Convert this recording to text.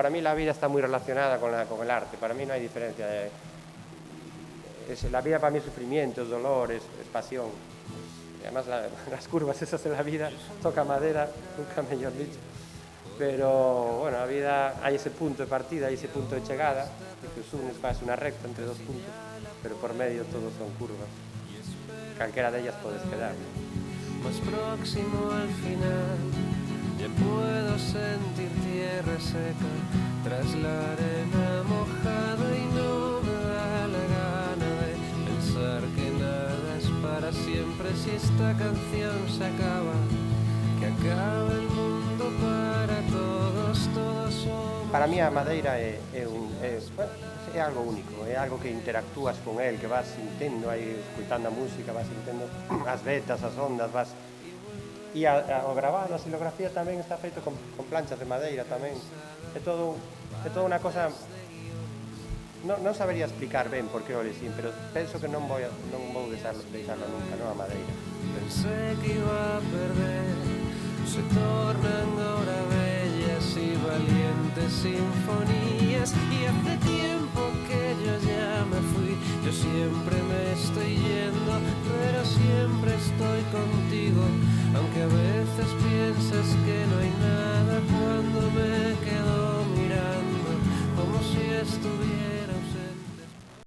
para mí la vida está muy relacionada con el arte. Para mí no hay diferencia. La vida para mí es sufrimiento, es dolor, es pasión. Y además las curvas esas de la vida, toca madera, nunca mejor dicho. Pero, bueno, la vida hay ese punto de partida, hay ese punto de llegada, que os unes, faz una recta entre dos puntos, pero por medio todos son curvas. Calquera de ellas puedes quedar, ¿no? Más próximo al final, ya puedo sentir tierra seca tras la arena mojada y no me da la gana de pensar que nada es para siempre. Si esta canción se acaba, que acabe el mundo para todos, todos somos. Para mí a madeira é algo único, é algo que interactúas con el, que vas sintendo aí, escutando a música, vas sintendo as vetas, as ondas, vas... E o grabado, a xilografía tamén está feito con planchas de madeira tamén. É todo unha cosa... Non sabería explicar ben por que o lexín, pero penso que non vou deixarlo nunca, non a madeira. Pensé que iba a perder, se tornan ahora bellas y valientes sinfonías. Y hace tiempo que yo ya me fui, yo siempre me estoy yendo, pero siempre estoy contigo.